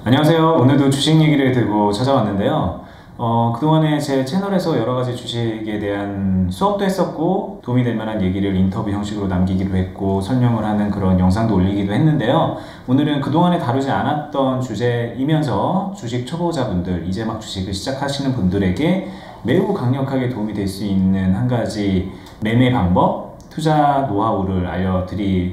안녕하세요. 오늘도 주식 얘기를 들고 찾아왔는데요. 그동안에 제 채널에서 여러 가지 주식에 대한 수업도 했었고 도움이 될 만한 얘기를 인터뷰 형식으로 남기기도 했고 설명을 하는 그런 영상도 올리기도 했는데요. 오늘은 그동안에 다루지 않았던 주제이면서 주식 초보자분들, 이제 막 주식을 시작하시는 분들에게 매우 강력하게 도움이 될 수 있는 한 가지 매매 방법, 투자 노하우를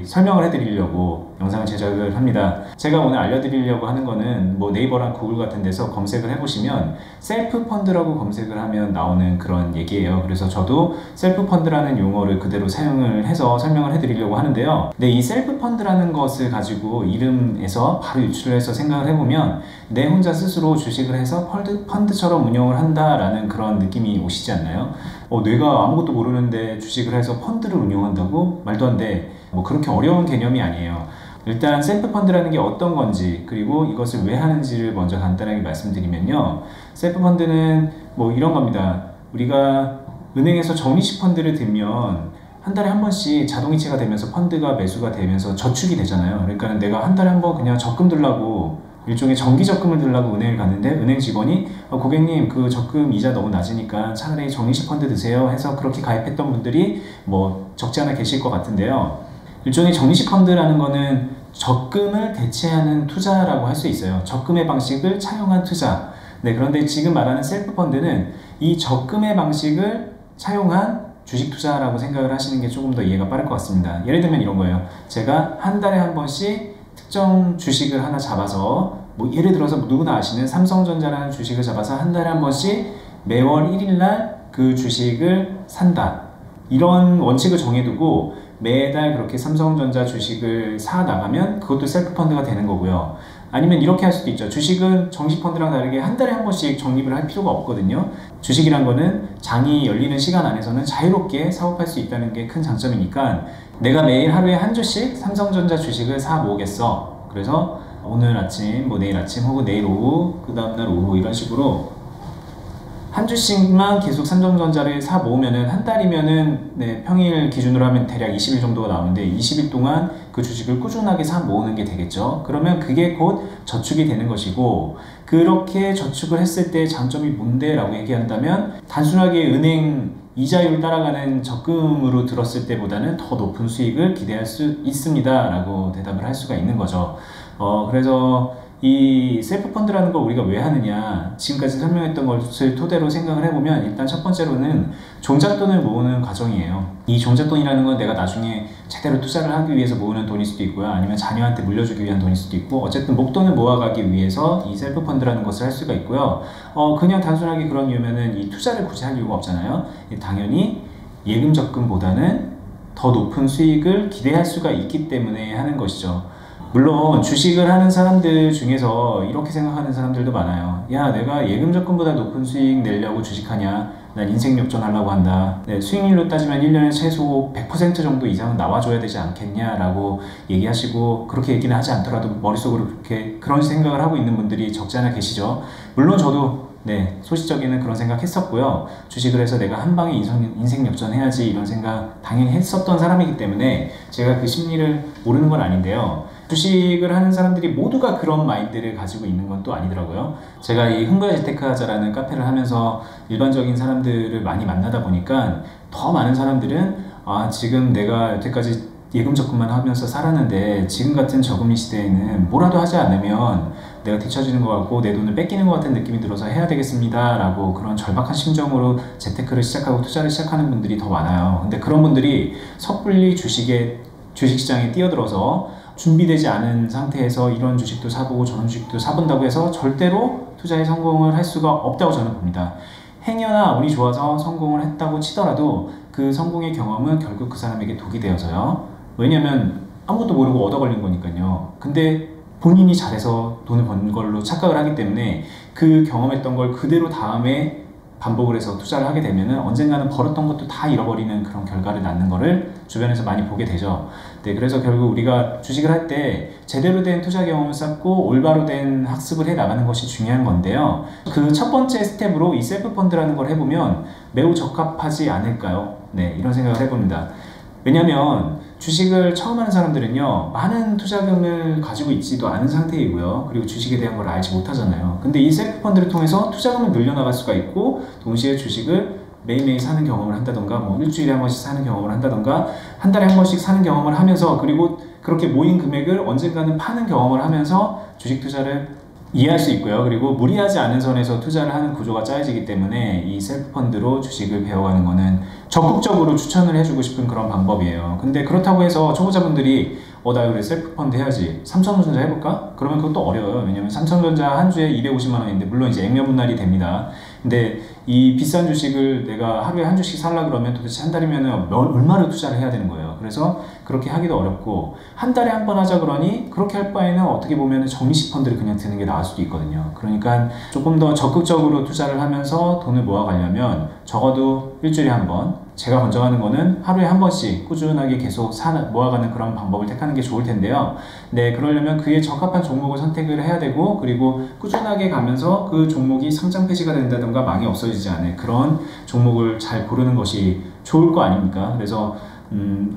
설명을 해드리려고 영상을 제작을 합니다. 제가 오늘 알려드리려고 하는 거는 네이버랑 구글 같은 데서 검색을 해보시면 셀프 펀드라고 검색을 하면 나오는 그런 얘기예요. 그래서 저도 셀프 펀드라는 용어를 그대로 사용을 해서 설명을 해드리려고 하는데요. 근데 이 셀프 펀드라는 것을 가지고 이름에서 바로 유출을 해서 생각을 해보면 내 혼자 스스로 주식을 해서 펀드처럼 운영을 한다라는 그런 느낌이 오시지 않나요? 내가 아무것도 모르는데 주식을 해서 펀드를 운영한다고? 말도 안 돼. 그렇게 어려운 개념이 아니에요. 일단 셀프 펀드라는 게 어떤 건지, 그리고 이것을 왜 하는지를 먼저 간단하게 말씀드리면요. 셀프 펀드는 이런 겁니다. 우리가 은행에서 적립식 펀드를 들면 한 달에 한 번씩 자동이체가 되면서 펀드가 매수가 되면서 저축이 되잖아요. 그러니까 내가 한 달에 한 번 그냥 적금 들라고, 일종의 정기 적금을 들라고 은행을 갔는데 은행 직원이 고객님 그 적금 이자 너무 낮으니까 차라리 적립식 펀드 드세요 해서 그렇게 가입했던 분들이 적지 않아 계실 것 같은데요. 일종의 적립식 펀드라는 거는 적금을 대체하는 투자라고 할 수 있어요. 적금의 방식을 차용한 투자. 그런데 지금 말하는 셀프 펀드는 이 적금의 방식을 차용한 주식 투자라고 생각을 하시는 게 조금 더 이해가 빠를 것 같습니다. 예를 들면 이런 거예요. 제가 한 달에 한 번씩 특정 주식을 하나 잡아서 예를 들어서 누구나 아시는 삼성전자라는 주식을 잡아서 한 달에 한 번씩 매월 1일날 그 주식을 산다. 이런 원칙을 정해두고 매달 그렇게 삼성전자 주식을 사 나가면 그것도 셀프 펀드가 되는 거고요. 아니면 이렇게 할 수도 있죠. 주식은 정식 펀드랑 다르게 한 달에 한 번씩 적립을 할 필요가 없거든요. 주식이란 거는 장이 열리는 시간 안에서는 자유롭게 사고팔 수 있다는 게 큰 장점이니까 내가 매일 하루에 한 주씩 삼성전자 주식을 사 모으겠어. 그래서 오늘 아침, 내일 아침 혹은 내일 오후, 그 다음날 오후 이런 식으로 한 주씩만 계속 삼성전자를 사 모으면은 한 달이면은 평일 기준으로 하면 대략 20일 정도가 나오는데 20일 동안 그 주식을 꾸준하게 사 모으는 게 되겠죠. 그러면 그게 곧 저축이 되는 것이고, 그렇게 저축을 했을 때 장점이 뭔데? 라고 얘기한다면 단순하게 은행 이자율 따라가는 적금으로 들었을 때보다는 더 높은 수익을 기대할 수 있습니다 라고 대답을 할 수가 있는 거죠. 그래서 이 셀프 펀드라는 걸 우리가 왜 하느냐, 지금까지 설명했던 것을 토대로 생각을 해보면 일단 첫 번째로는 종잣돈을 모으는 과정이에요. 이 종잣돈이라는 건 내가 나중에 제대로 투자를 하기 위해서 모으는 돈일 수도 있고요, 아니면 자녀한테 물려주기 위한 돈일 수도 있고, 어쨌든 목돈을 모아가기 위해서 이 셀프 펀드라는 것을 할 수가 있고요. 그냥 단순하게 그런 이유면은 이 투자를 굳이 할 이유가 없잖아요. 당연히 예금 적금보다는 더 높은 수익을 기대할 수가 있기 때문에 하는 것이죠. 물론 주식을 하는 사람들 중에서 이렇게 생각하는 사람들도 많아요. 야, 내가 예금 적금보다 높은 수익 내려고 주식하냐? 난 인생 역전하려고 한다. 수익률로 따지면 1년에 최소 100% 정도 이상은 나와줘야 되지 않겠냐? 라고 얘기하시고, 그렇게 얘기는 하지 않더라도 머릿속으로 그런 생각을 하고 있는 분들이 적지 않아 계시죠. 물론 저도 소시적에는 그런 생각 했었고요. 주식을 해서 내가 한 방에 인생 역전해야지 이런 생각 당연히 했었던 사람이기 때문에 제가 그 심리를 모르는 건 아닌데요. 주식을 하는 사람들이 모두가 그런 마인드를 가지고 있는 건 또 아니더라고요. 제가 이 흥부야 재테크하자라는 카페를 하면서 일반적인 사람들을 많이 만나다 보니까 더 많은 사람들은 지금 내가 여태까지 예금 적금만 하면서 살았는데 지금 같은 저금리 시대에는 뭐라도 하지 않으면 내가 뒤처지는 것 같고 내 돈을 뺏기는 것 같은 느낌이 들어서 해야 되겠습니다 라고 그런 절박한 심정으로 재테크를 시작하고 투자를 시작하는 분들이 더 많아요. 근데 그런 분들이 섣불리 주식시장에 뛰어들어서 준비되지 않은 상태에서 이런 주식도 사보고 저런 주식도 사본다고 해서 절대로 투자에 성공을 할 수가 없다고 저는 봅니다. 행여나 운이 좋아서 성공을 했다고 치더라도 그 성공의 경험은 결국 그 사람에게 독이 되어서요. 왜냐면 아무것도 모르고 얻어 걸린 거니까요. 근데 본인이 잘해서 돈을 번 걸로 착각을 하기 때문에 그 경험했던 걸 그대로 다음에 반복을 해서 투자를 하게 되면은 언젠가는 벌었던 것도 다 잃어버리는 그런 결과를 낳는 거를 주변에서 많이 보게 되죠. 그래서 결국 우리가 주식을 할 때 제대로 된 투자 경험을 쌓고 올바로 된 학습을 해 나가는 것이 중요한 건데요. 그 첫 번째 스텝으로 이 셀프 펀드라는 걸 해보면 매우 적합하지 않을까요? 이런 생각을 해봅니다. 왜냐면 주식을 처음 하는 사람들은요, 많은 투자금을 가지고 있지도 않은 상태이고요. 그리고 주식에 대한 걸 알지 못하잖아요. 근데 이 셀프 펀드를 통해서 투자금을 늘려나갈 수가 있고, 동시에 주식을 매일매일 사는 경험을 한다던가, 뭐 일주일에 한 번씩 사는 경험을 한다던가, 한 달에 한 번씩 사는 경험을 하면서, 그리고 그렇게 모인 금액을 언젠가는 파는 경험을 하면서 주식 투자를 이해할 수 있고요. 그리고 무리하지 않은 선에서 투자를 하는 구조가 짜여지기 때문에 이 셀프 펀드로 주식을 배워가는 거는 적극적으로 추천을 해주고 싶은 그런 방법이에요. 근데 그렇다고 해서 초보자분들이 나 그래 셀프 펀드 해야지, 삼성전자 해볼까? 그러면 그것도 어려워요. 왜냐면 삼성전자 한 주에 250만 원인데, 물론 이제 액면분할이 됩니다. 근데 이 비싼 주식을 내가 하루에 한 주씩 살라 그러면 도대체 한 달이면 얼마를 투자를 해야 되는 거예요. 그래서 그렇게 하기도 어렵고, 한 달에 한 번 하자 그러니 그렇게 할 바에는 어떻게 보면 정리식 펀드를 그냥 드는 게 나을 수도 있거든요. 그러니까 조금 더 적극적으로 투자를 하면서 돈을 모아가려면 적어도 일주일에 한 번, 제가 권장하는 거는 하루에 한 번씩 꾸준하게 계속 모아가는 그런 방법을 택하는 게 좋을 텐데요. 네, 그러려면 그에 적합한 종목을 선택을 해야 되고, 그리고 꾸준하게 가면서 그 종목이 상장 폐지가 된다든가 망이 없어지지 않을 그런 종목을 잘 고르는 것이 좋을 거 아닙니까? 그래서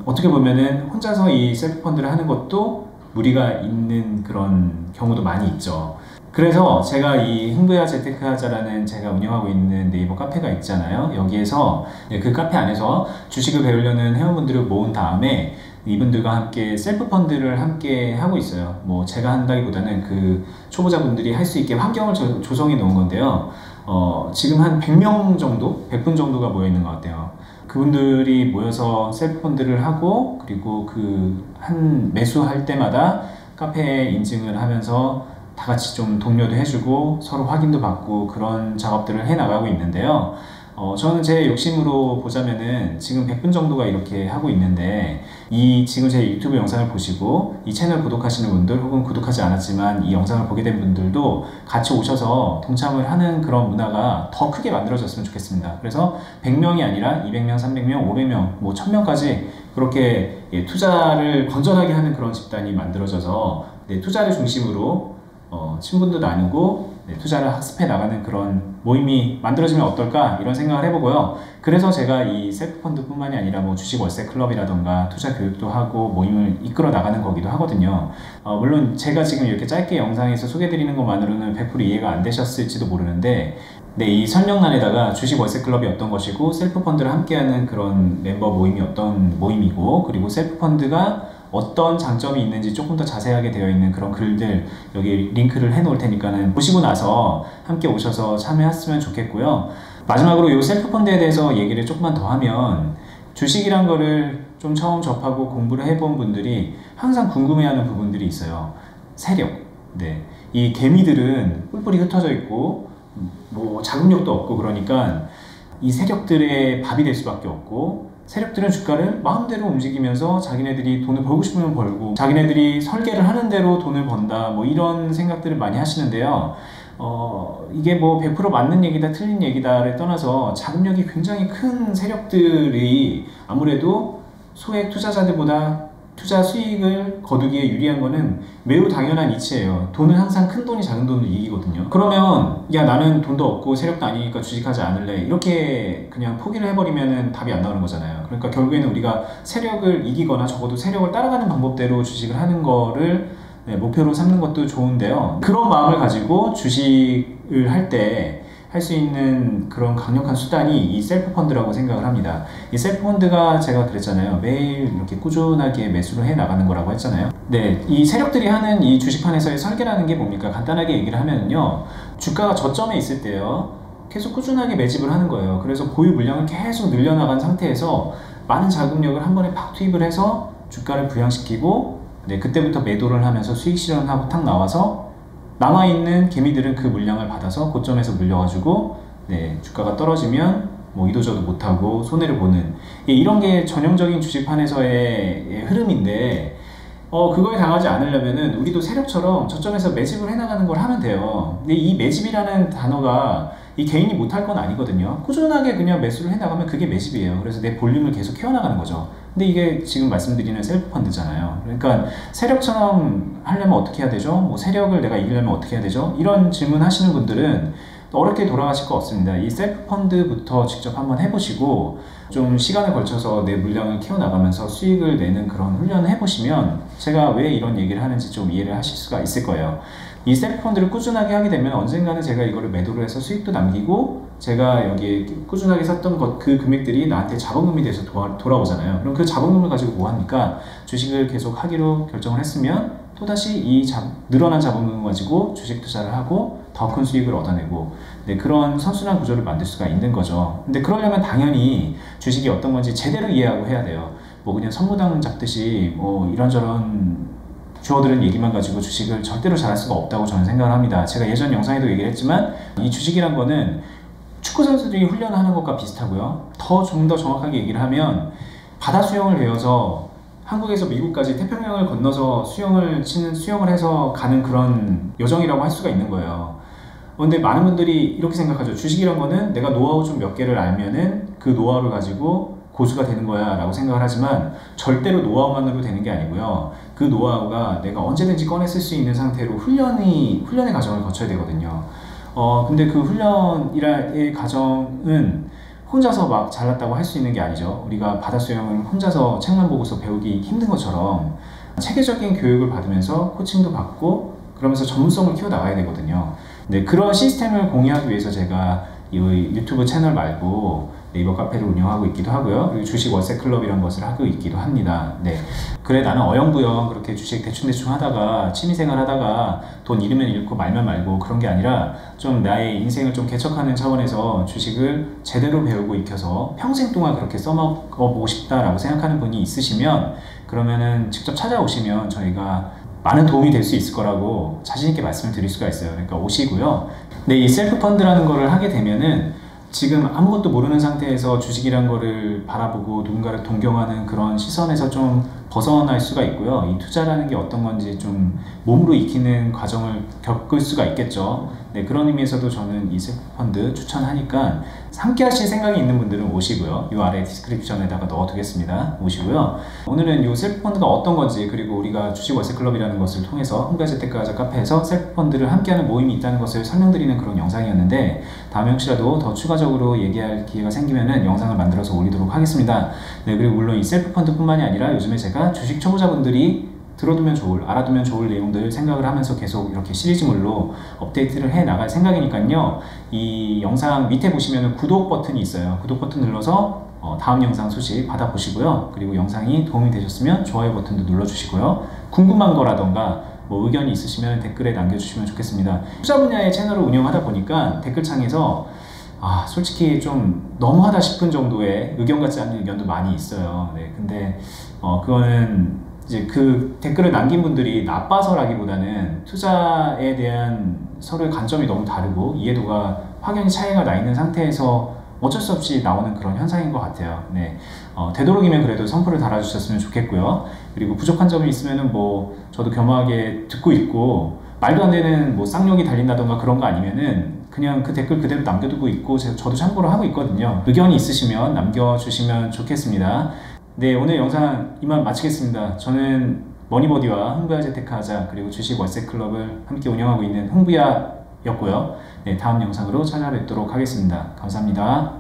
어떻게 보면은 혼자서 이 셀프 펀드를 하는 것도 무리가 있는 그런 경우도 많이 있죠. 그래서 제가 이 흥부야 재테크하자라는 제가 운영하고 있는 네이버 카페가 있잖아요. 여기에서 그 카페 안에서 주식을 배우려는 회원분들을 모은 다음에 이분들과 함께 셀프 펀드를 함께 하고 있어요. 뭐 제가 한다기보다는 그 초보자분들이 할 수 있게 환경을 조성해 놓은 건데요. 지금 한 100명 정도, 100분 정도가 모여 있는 것 같아요. 그분들이 모여서 셀프 펀드를 하고, 그리고 한 매수할 때마다 카페에 인증을 하면서 다 같이 좀 독려도 해주고 서로 확인도 받고 그런 작업들을 해 나가고 있는데요. 저는 제 욕심으로 보자면은 지금 100분 정도가 이렇게 하고 있는데, 지금 제 유튜브 영상을 보시고 이 채널 구독하시는 분들, 혹은 구독하지 않았지만 이 영상을 보게 된 분들도 같이 오셔서 동참을 하는 그런 문화가 더 크게 만들어졌으면 좋겠습니다. 그래서 100명이 아니라 200명, 300명, 500명, 뭐 1000명까지 그렇게 투자를 건전하게 하는 그런 집단이 만들어져서 투자를 중심으로 친분도 나누고 투자를 학습해 나가는 그런 모임이 만들어지면 어떨까, 이런 생각을 해보고요. 그래서 제가 이 셀프펀드 뿐만이 아니라 뭐 주식 월세 클럽이라던가 투자 교육도 하고 모임을 이끌어 나가는 거기도 하거든요. 물론 제가 지금 이렇게 짧게 영상에서 소개해드리는 것만으로는 100% 이해가 안 되셨을지도 모르는데, 이 설명란에다가 주식 월세 클럽이 어떤 것이고, 셀프펀드를 함께하는 그런 멤버 모임이 어떤 모임이고, 그리고 셀프펀드가 어떤 장점이 있는지 조금 더 자세하게 되어 있는 그런 글들 여기 링크를 해 놓을 테니까는 보시고 나서 함께 오셔서 참여했으면 좋겠고요. 마지막으로 이 셀프펀드에 대해서 얘기를 조금만 더 하면, 주식이란 거를 좀 처음 접하고 공부를 해본 분들이 항상 궁금해하는 부분들이 있어요. 세력. 이 개미들은 뿔뿔이 흩어져 있고 뭐 자금력도 없고, 그러니까 이 세력들의 밥이 될 수밖에 없고, 세력들은 주가를 마음대로 움직이면서 자기네들이 돈을 벌고 싶으면 벌고, 자기네들이 설계를 하는 대로 돈을 번다, 뭐 이런 생각들을 많이 하시는데요. 이게 뭐 100% 맞는 얘기다 틀린 얘기다를 떠나서 자금력이 굉장히 큰 세력들이 아무래도 소액 투자자들보다 투자 수익을 거두기에 유리한 거는 매우 당연한 이치예요. 돈은 항상 큰 돈이 작은 돈을 이기거든요. 그러면 야, 나는 돈도 없고 세력도 아니니까 주식하지 않을래, 이렇게 그냥 포기를 해버리면 답이 안 나오는 거잖아요. 그러니까 결국에는 우리가 세력을 이기거나 적어도 세력을 따라가는 방법대로 주식을 하는 거를 목표로 삼는 것도 좋은데요. 그런 마음을 가지고 주식을 할 때 할 수 있는 그런 강력한 수단이 이 셀프 펀드라고 생각을 합니다. 이 셀프 펀드가 제가 그랬잖아요. 매일 이렇게 꾸준하게 매수를 해 나가는 거라고 했잖아요. 이 세력들이 하는 이 주식판에서의 설계라는 게 뭡니까? 간단하게 얘기를 하면요, 주가가 저점에 있을 때요, 계속 꾸준하게 매집을 하는 거예요. 그래서 보유 물량을 계속 늘려나간 상태에서 많은 자금력을 한 번에 팍 투입을 해서 주가를 부양시키고, 그때부터 매도를 하면서 수익 실현하고 탁 나와서 남아있는 개미들은 그 물량을 받아서 고점에서 물려가지고 주가가 떨어지면 뭐 이도저도 못하고 손해를 보는, 이런 게 전형적인 주식판에서의 흐름인데, 그거에 당하지 않으려면은 우리도 세력처럼 저점에서 매집을 해나가는 걸 하면 돼요. 근데 이 매집이라는 단어가 이 개인이 못할 건 아니거든요. 꾸준하게 그냥 매수를 해나가면 그게 매집이에요. 그래서 내 볼륨을 계속 키워나가는 거죠. 근데 이게 지금 말씀드리는 셀프 펀드잖아요. 그러니까 세력처럼 하려면 어떻게 해야 되죠? 뭐 세력을 내가 이기려면 어떻게 해야 되죠? 이런 질문 하시는 분들은 어렵게 돌아가실 거 없습니다. 이 셀프 펀드부터 직접 한번 해보시고 좀 시간을 걸쳐서 내 물량을 키워나가면서 수익을 내는 그런 훈련을 해보시면 제가 왜 이런 얘기를 하는지 좀 이해를 하실 수가 있을 거예요. 이 셀프 펀드를 꾸준하게 하게 되면 언젠가는 제가 이거를 매도를 해서 수익도 남기고 제가 여기에 꾸준하게 샀던 그 금액들이 나한테 자본금이 돼서 돌아오잖아요. 그럼 그 자본금을 가지고 뭐 합니까? 주식을 계속 하기로 결정을 했으면 또다시 이 늘어난 자본금을 가지고 주식 투자를 하고 더 큰 수익을 얻어내고 네, 그런 선순환 구조를 만들 수가 있는 거죠. 근데 그러려면 당연히 주식이 어떤 건지 제대로 이해하고 해야 돼요. 뭐 그냥 선무당 잡듯이 뭐 이런저런 주어들은 얘기만 가지고 주식을 절대로 잘할 수가 없다고 저는 생각을 합니다. 제가 예전 영상에도 얘기를 했지만 이 주식이란 거는 축구 선수들이 훈련하는 것과 비슷하고요. 좀 더 정확하게 얘기를 하면 바다 수영을 배워서 한국에서 미국까지 태평양을 건너서 수영을 해서 가는 그런 여정이라고 할 수가 있는 거예요. 근데 많은 분들이 이렇게 생각하죠. 주식이란 거는 내가 노하우 좀 몇 개를 알면은 그 노하우를 가지고 고수가 되는 거야 라고 생각을 하지만 절대로 노하우만으로 되는 게 아니고요. 그 노하우가 내가 언제든지 꺼내 쓸 수 있는 상태로 훈련의 과정을 거쳐야 되거든요. 근데 그 훈련이라의 과정은 혼자서 막 잘났다고 할 수 있는 게 아니죠. 우리가 바다 수영을 혼자서 책만 보고서 배우기 힘든 것처럼 체계적인 교육을 받으면서 코칭도 받고 그러면서 전문성을 키워나가야 되거든요. 네, 그런 시스템을 공유하기 위해서 제가 이 유튜브 채널 말고 네이버 카페를 운영하고 있기도 하고요. 그리고 주식 월세 클럽이라는 것을 하고 있기도 합니다. 네. 그래 나는 어영부영 그렇게 주식 대충 하다가 취미생활 하다가 돈 잃으면 잃고 말면 말고 그런 게 아니라 좀 나의 인생을 좀 개척하는 차원에서 주식을 제대로 배우고 익혀서 평생 동안 그렇게 써먹어보고 싶다라고 생각하는 분이 있으시면 그러면은 직접 찾아오시면 저희가 많은 도움이 될 수 있을 거라고 자신있게 말씀을 드릴 수가 있어요. 그러니까 오시고요. 근데 이 셀프 펀드라는 거를 하게 되면은 지금 아무것도 모르는 상태에서 주식이란 거를 바라보고 누군가를 동경하는 그런 시선에서 좀 벗어날 수가 있고요. 이 투자라는 게 어떤 건지 좀 몸으로 익히는 과정을 겪을 수가 있겠죠. 네, 그런 의미에서도 저는 이 셀프 펀드 추천하니까 함께 하실 생각이 있는 분들은 오시고요. 이 아래 디스크립션에다가 넣어두겠습니다. 오시고요. 오늘은 이 셀프 펀드가 어떤 건지 그리고 우리가 주식 월세 클럽이라는 것을 통해서 홍보재테크하자 카페에서 셀프 펀드를 함께하는 모임이 있다는 것을 설명드리는 그런 영상이었는데 다음에 혹시라도 더 추가적으로 얘기할 기회가 생기면은 영상을 만들어서 올리도록 하겠습니다. 네, 그리고 물론 이 셀프 펀드 뿐만이 아니라 요즘에 제가 주식 초보자분들이 알아두면 좋을 내용들 생각을 하면서 계속 이렇게 시리즈물로 업데이트를 해 나갈 생각이니까요. 이 영상 밑에 보시면 구독 버튼이 있어요. 구독 버튼 눌러서 다음 영상 소식 받아보시고요. 그리고 영상이 도움이 되셨으면 좋아요 버튼도 눌러주시고요. 궁금한 거라던가 뭐 의견이 있으시면 댓글에 남겨주시면 좋겠습니다. 투자 분야의 채널을 운영하다 보니까 댓글창에서 솔직히 좀 너무하다 싶은 정도의 의견 같지 않은 의견도 많이 있어요. 네, 근데 그거는 이제 그 댓글을 남긴 분들이 나빠서라기보다는 투자에 대한 서로의 관점이 너무 다르고 이해도가 확연히 차이가 나 있는 상태에서 어쩔 수 없이 나오는 그런 현상인 것 같아요. 네, 되도록이면 그래도 선풀을 달아주셨으면 좋겠고요. 그리고 부족한 점이 있으면은 뭐 저도 겸허하게 듣고 있고 말도 안 되는 뭐 쌍욕이 달린다던가 그런 거 아니면은 그냥 그 댓글 그대로 남겨두고 있고 저도 참고로 하고 있거든요. 의견이 있으시면 남겨주시면 좋겠습니다. 네, 오늘 영상 이만 마치겠습니다. 저는 머니버디와 흥부야 재테크하자 그리고 주식 월세 클럽을 함께 운영하고 있는 흥부야였고요. 네, 다음 영상으로 찾아뵙도록 하겠습니다. 감사합니다.